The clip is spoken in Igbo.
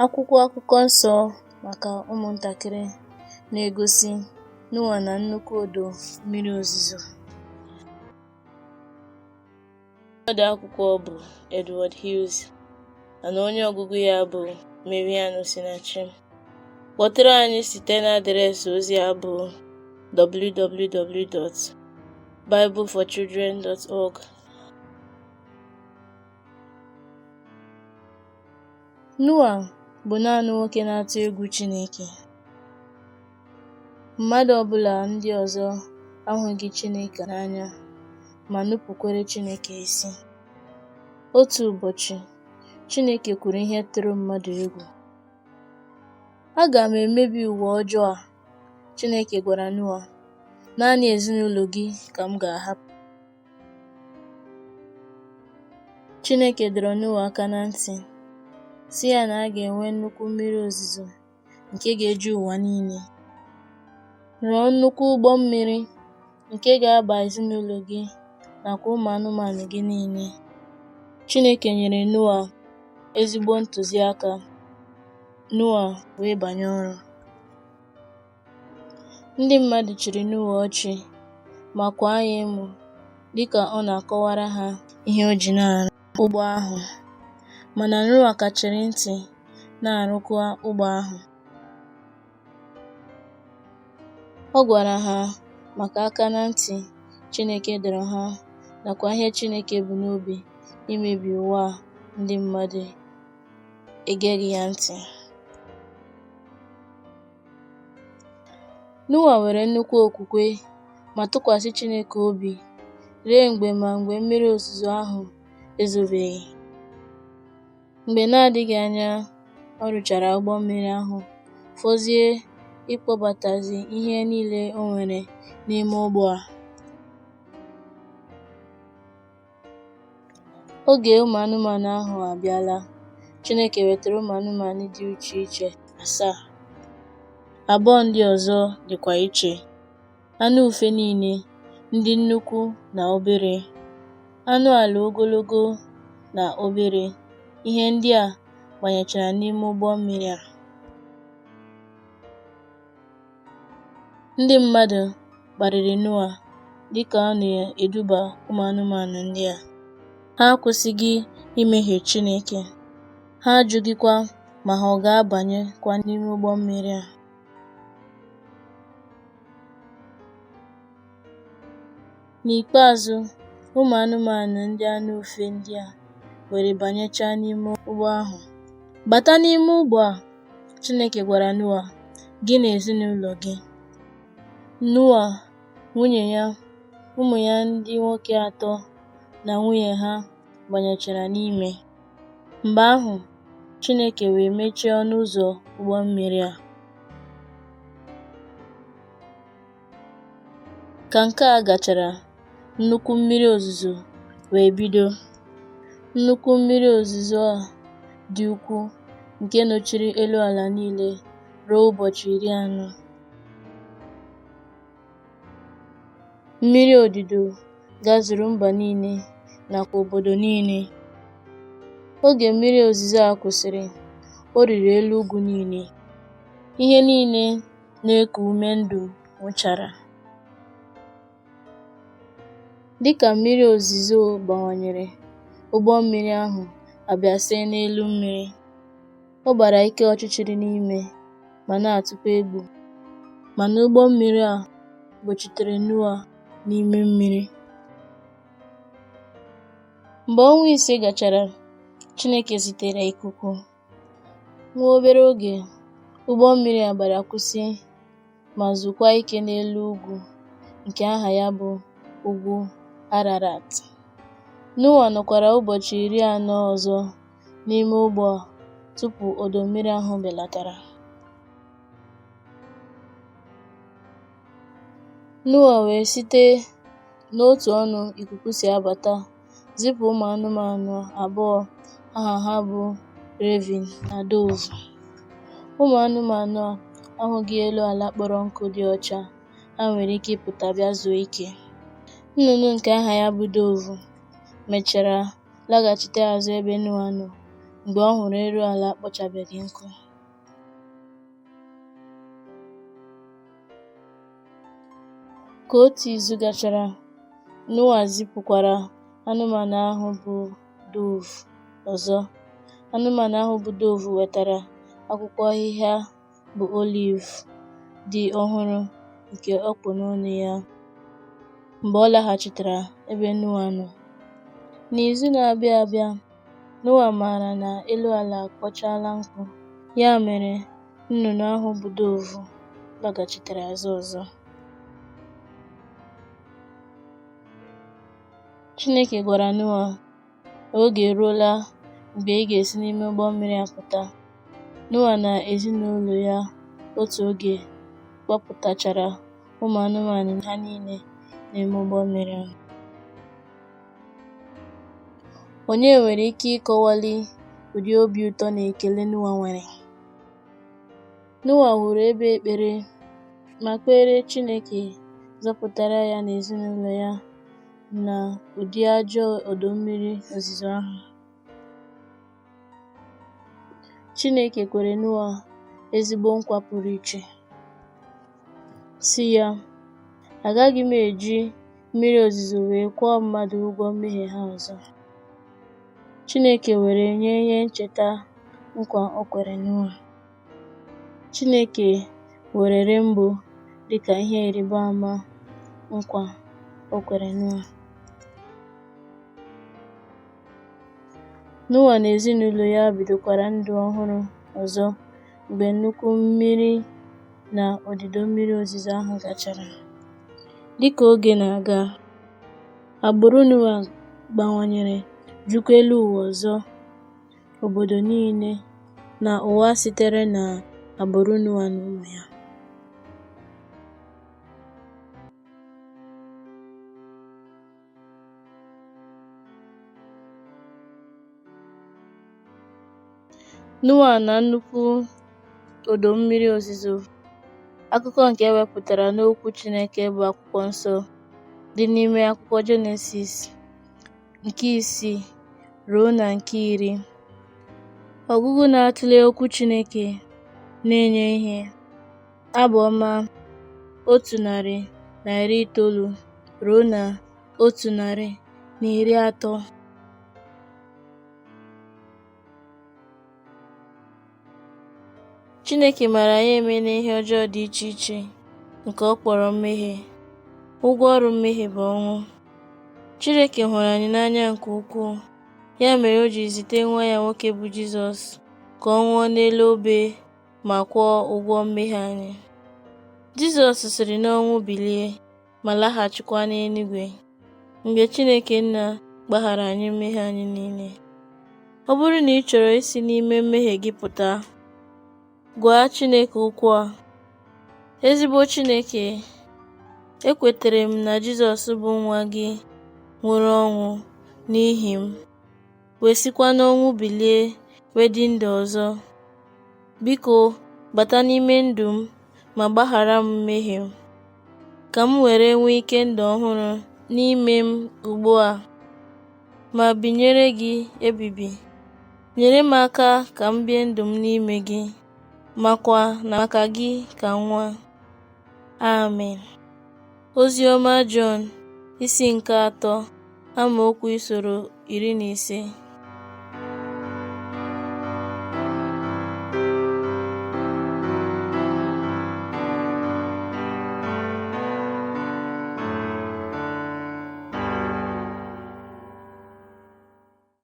Akwụkwọ akụkọ nsọ maka ụmụntakịrị na-egosi Noa na nnukwu odo mmiri ozuzo. Ode akwụkwọ bụ Edward Hughes mana onye ọgụgụ ya bụ Marian Osinachi. Kpọtụrụ anyị site na adreesị ozi a bụ www.bibleforchildren.org. Noa bụ naanị nwoke na-atụ egwu Chineke. Mmadụ ọbụla ndị ọzọ ahụghị Chineke n'anya ma nupụkwara Chineke isi. Otu ụbọchị, Chineke kwuru ihe tụrụ mmadụ egwu. Aga m emebi ụwa ọjọọ a. Chineke gwara Noa, naanị ezinụlọ gị ka m ga-ahapụ. Chineke dọrọ Noa aka na ntị, sị ya na a ga-enwe nnukwu mmiri ozuzo nke ga-eju ụwa niile. Rụọ nnukwu ụgbọ mmiri nke ga-aba ezinụlọ gị nakwa ụmụ anụmanụ gị niile. Chineke nyere Noa ezigbo ntụziaka. Noa wee banye ọrụ. Ndị mmadụ chịrị Noa ọchị ma kwaa ya emo dịka ọ na-akọwara ha ihe o ji na-arụ ụgbọ ahụ. Mana Noa kachiri ntị na-arụkwa ụgbọ ahụ. Ọ gwara ha maka aka na ntị Chineke dọrọ ha nakwa ihe Chineke bụ n'obi imebi ụwa ndị mmadụ egeghị ya ntị. Noa nwere nnukwu okwukwe ma tụkwasị Chineke obi ruo mgbe mmiri ozuzo ahụ ezobeghị. Mgbe na-adịghị anya, ọ rụchara ụgbọ mmiri ahụ, fọzie ịkpọbatazi ihe niile o nwere n'ime ụgbọ a. Oge ụmụ anụmanụ ahụ abịala. Chineke wetara ụmụ anụmanụ dị iche iche 7. 2 ndị ọzọ dịkwa iche: anụ ufe niile, ndị nnukwu na obere, anụ ala ogologo na obere. Ihe ndị a banyechara n'ime ụgbọ mmiri a. Ndị mmadụ kparịrị Noa dịka ọ na-eduba ụmụ anụmanụ ndị a. Ha akwụsịghị imehie Chineke. Ha ajụghịkwa ma ha ọ ga-abanyekwa n'ime ụgbọ mmiri a. N'ikpeazụ, ụmụ anụmanụ ndị anụ ufe ndị a were banyechaa n'ime ụgbọ ahụ. Bata n'ime ụgbọ a, Chineke gwara Noa, gị na ezinụlọ gị. Noa, nwunye ya, ụmụ ya ndị nwoke 3 na nwunye ha banyechara n'ime. Mgbe ahụ, Chineke wee mechie ọnụ ụzọ ụgbọ mmiri a. Ka nke a gachara, nnukwu mmiri ozuzo wee bido. Nnukwu mmiri ozuzo a dị ukwuu nke nọchiri elu ala niile ruo ụbọchị 40. Mmiri odido gazuru mba niile nakwa obodo niile. Oge mmiri ozuzo a kwụsịrị, o riri elu ugwu niile. Ihe niile na-eku ume ndụ nwụchara. Dịka mmiri ozuzo bawanyere, ụgbọ mmiri ahụ abịasị n'elu mmiri. Ọ gbara ike ọchịchịrị n'ime ma na-atụkwa egwu. Mana ụgbọ mmiri a gbochitere Noa n'ime mmiri. Mgbe ọnwa 5 gachara, Chineke zitere ikuku. Nwa obere oge, ụgbọ mmiri a gbara kwụsị ma zukwa ike n'elu ugwu nke aha ya bụ ugwu Ararat. Noa nọkwara ụbọchị 40 ọzọ n'ime ụgbọ a tupu odo mmiri ahụ belatara. Noa wee site n'otu ọnụ ikuku si abata zipụ ụmụ anụmanụ 2 aha ha bụ Raven na Dove. Ụmụ anụmanụ a ahụghị elu ala kpọrọ nkụ dị ọcha ha nwere ike ịpụta bịa zuo ike. Nnụnụ nke aha ya bụ Dove mechara laghachite azụ ebe Noa nọ mgbe ọ hụrụ elu ala akpọchabeghị nkụ. Ka otu izu gachara, Noa zipụkwara anụmanụ ahụ bụ dove ọzọ. Anụmanụ ahụ bụ dove wetara akwụkwọ ahịhịa bụ oliv dị ọhụrụ nke ọ kpụ n'ọnụ ya mgbe ọ laghachitere ebe Noa nọ. N'izu na-abịa abịa, Noa maara na elu ala akpọchala nkụ, ya mere nnụnụ ahụ bụ dove laghachitere azụ ọzọ. Chineke gwara Noa na oge eruola mgbe ị ga-esi n'ime ụgbọ mmiri apụta. Noa na ezinụlọ ya otu oge kpọpụtachara ụmụ anụmanụ ha niile n'ime ụgbọ mmiri ahụ. Onye nwere ike ịkọwali ụdị obi ụtọ na ekele Noa nwere? Noa hụrụ ebe ekpere ma kpere Chineke zọpụtara ya na ezinụlọ ya na ụdị ajọ ọdọ mmiri ozizo ahụ. Chineke kwere Noa ezigbo nkwa pụrụ iche, sị ya, agaghị m eji mmiri ozizo wee kwụọ mmadụ ụgwọ mmehie ha ọzọ. Chineke were nye ihe ncheta nkwa o kwere Noa. Chineke were rainbow dịka ihe ịrịba ama nkwa o kwere Noa. Noa na ezinụlọ ya bidokwara ndụ ọhụrụ ọzọ mgbe nnukwu mmiri na ọdịdọ mmiri ozizo ahụ gachara. Dịka oge na-aga, agbụrụ Noa gbawanyere jukwa elu ụwa ọzọ. Obodo niile na ụwa sitere na agbụrụ Noa na ụmụ ya. Noa na nnukwu ọdọ mmiri ozizo. Akụkọ nke ewepụtara n'Okwu Chineke bụ Akwụkwọ Nsọ dị n'ime akwụkwọ Jenesis nke 6 ruo na nke 10. Ọgụgụ na-atụle okwu Chineke na-enye ihe. Abụ Ọma 190 ruo na 130. Chineke maara anyị emela ihe ọjọọ dị iche iche nke ọ kpọrọ mmehie. Ụgwọ ọrụ mmehie bụ ọnwụ. Chineke hụrụ anyị n'anya nke ukwuu, ya mere o ji zite nwa ya nwoke bụ Jizọs ka ọ nwụọ n'elu obe ma kwụọ ụgwọ mmehie anyị. Jizọs siri n'ọnwụ bilie ma laghachikwa n'eluigwe mgbe Chineke Nna gbaghara anyị mmehie anyị niile. Ọ bụrụ na ị chọrọ isi n'ime mmehie gị pụta, gwa Chineke okwu a: ezigbo Chineke, ekwetere m na Jizọs bụ nwa gị nwụrụ ọnwụ n'ihi m, wee sikwa n'ọnwụ bilie wee dị ndụ ọzọ. Biko bata n'ime ndụ m ma gbaghara m mmehie m, ka m were nwee ike ndụ ọhụrụ n'ime m ugbu a ma binyere gị ebibi. Nyere m aka ka m bie ndụ m n'ime gị, makwa na maka gị ka nwa. Amen. Oziọma Jọn isi nke 3 amaokwu 15.